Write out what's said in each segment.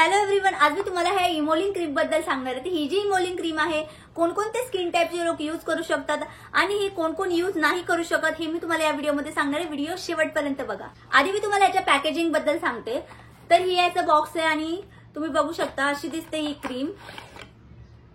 Hello everyone, आज मी तुम्हाला ह्या इमोलिन क्रीम बद्दल सांगणार आहे। ही जी इमोलिन क्रीम आहे कोणकोणते स्किन टाइपचे लोक यूज करू शकतात आणि हे कोण यूज नाही करू शकत हे मी तुम्हाला या व्हिडिओमध्ये सांगणार आहे। व्हिडिओ शेवटपर्यंत बघा। आधी मी तुम्हाला याच्या पॅकेजिंग बद्दल सांगते। तर ही याचा बॉक्स आहे आणि तुम्ही बघू शकता अशी दिसते ही क्रीम,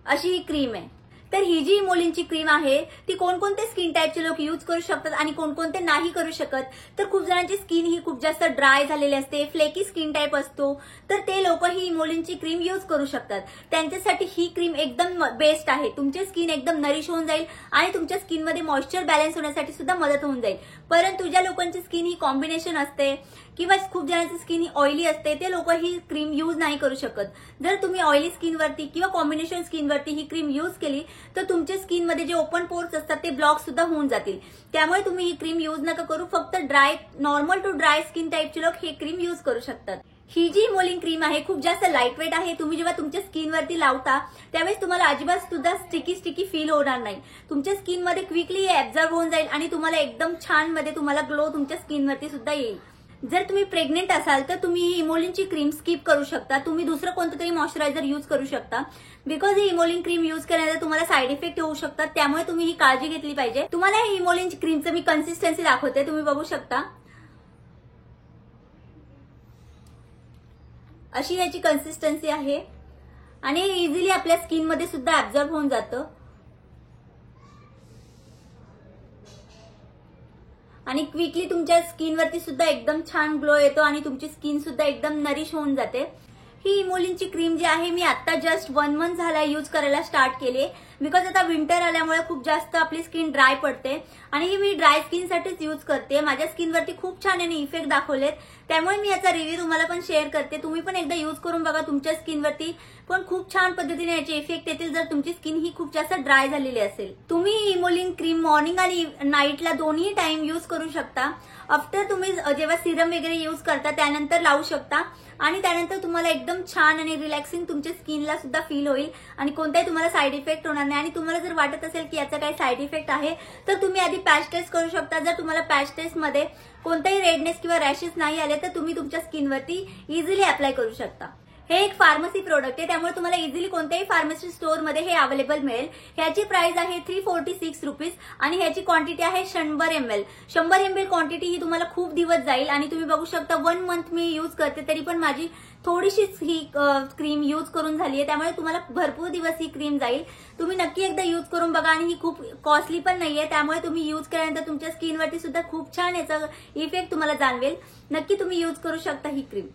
अशी ही क्रीम आहे। तर ही जी इमोलिनची क्रीम आहे ती कोणकोणते स्किन टाइपचे लोक यूज करू शकतात आणि कोणकोणते नाही करू शकत। तर खूप जणांची स्किन ही खूप जास्त ड्राय झालेली असते, फ्लेकी स्किन टाइप असतो, तर ते लोक ही इमोलिनची क्रीम यूज करू शकतात। त्यांच्यासाठी ही क्रीम एकदम बेस्ट आहे। तुमची स्किन एकदम नरिश होऊन जाईल आणि तुमच्या स्किन मध्ये मॉइश्चर बॅलन्स होण्यासाठी सुद्धा मदत होऊन जाईल। परंतु ज्या लोकांची स्किन ही कॉम्बिनेशन असते किंवा खूप जणांची स्किन ही ऑइली असते ते लोक ही क्रीम यूज नाही करू शकत। जर तुम्ही ऑइली स्किनवरती किंवा कॉम्बिनेशन स्किनवरती ही क्रीम यूज केली तर तुमच्या स्किन मध्ये जे ओपन पोर्स असतात ते ब्लॉक सुद्धा होऊन जातील। त्यामुळे तुम्ही ही क्रीम यूज नका करू। फक्त dry, normal to dry skin टाइपचे लोक ही क्रीम यूज करू शकतात। ही जी इमोलिन क्रीम आहे खूप जास्त लाईट वेट आहे। तुम्ही जेव्हा तुमच्या स्किनवरती लावता त्यावेळेस तुम्हाला अजिबात सुद्धा स्टिकी फील होणार नाही। तुमच्या स्किनमध्ये क्विकली ऍब्झॉर्ब होऊन जाईल आणि तुम्हाला एकदम छान मध्ये तुम्हाला ग्लो तुमच्या स्किनवरती सुद्धा येईल। जर तुम्ही प्रेग्नेंट असाल तर तुम्ही ही इमोलिनची क्रीम स्किप करू शकता। तुम्ही दुसरं कोणतं तरी मॉइश्चरायझर यूज करू शकता। बिकॉज ही इमोलिन क्रीम यूज केल्यानंतर तुम्हाला साइड इफेक्ट होऊ शकतात, त्यामुळे तुम्ही ही काळजी घेतली पाहिजे। तुम्हाला ही इमोलिन क्रीमचं मी कन्सिस्टन्सी दाखवते, तुम्ही बघू शकता अशी याची कन्सिस्टन्सी आहे आणि इझिली आपल्या स्किनमध्ये सुद्धा ऍब्झॉर्ब होऊन जातं आणि क्विकली तुमच्या स्किनवरती सुद्धा एकदम छान ग्लो येतो आणि तुमची स्किन सुद्धा एकदम नरिश होऊन जाते। ही इमोलिनची क्रीम जी आहे मी आता जस्ट 1 मंथ झाला यूज करायला स्टार्ट केली, बिकॉज आता विंटर आल्यामुळे खूप जास्त आपली स्किन ड्राय पडते आणि ही मी ड्राय स्किनसाठीच यूज करते। माझ्या स्किनवरती खूप छान याने इफेक्ट दाखवलेत, त्यामुळे मी याचा रिव्ह्यू तुम्हाला पण शेअर करते। तुम्ही पण एकदा यूज करून बघा, तुमच्या स्किनवरती पण खूप छान पद्धतीने याचे इफेक्ट येतील जर तुमची स्किन ही खूप जास्त ड्राय झालेली असेल। तुम्ही इमोलिन क्रीम मॉर्निंग आणि नाईटला दोन्ही टाइम यूज करू शकता। आफ्टर तुम्ही जेव्हा सिरम वगैरे यूज करता त्यानंतर लावू शकता आणि त्यानंतर तुम्हाला एकदम छान आणि रिलॅक्सिंग तुमच्या स्किनला सुद्धा फील होईल आणि कोणताही तुम्हाला साइड इफेक्ट होणार नाही। आणि तुम्हाला जर वाटत असेल की याचा काही साइड इफेक्ट आहे तर तुम्ही आधी पॅच टेस्ट करू शकता। जर तुम्हाला पॅच टेस्ट मध्ये कोणताही रेडनेस किंवा रॅशेस नाही आले तर तुम्ही तुमच्या स्किनवरती इझिली अप्लाय करू शकता। हे एक फार्मसी प्रोडक्ट आहे, त्यामुळे तुम्हाला इझिली कोणत्याही फार्मसी स्टोअर मध्ये हे अवेलेबल मिळेल। ह्याची प्राइस आहे 346 रुपीज आणि ह्याची क्वांटिटी आहे 100 ml। 100 ml क्वांटिटी ही तुम्हाला खूप दिवस जाईल आणि तुम्ही बघू शकता 1 मंथ मी यूज करते तरी पण माझी थोडीशीच ही क्रीम यूज करून झाली आहे, त्यामुळे तुम्हाला भरपूर दिवस ही क्रीम जाईल। तुम्ही नक्की एकदा यूज करून बघा आणि ही खूप कॉस्टली पण नाहीये, त्यामुळे तुम्ही यूज केल्यानंतर तुमच्या स्किनवरती सुद्धा खूप छान याचा इफेक्ट तुम्हाला जाणवेल। नक्की तुम्ही यूज करू शकता ही क्रीम।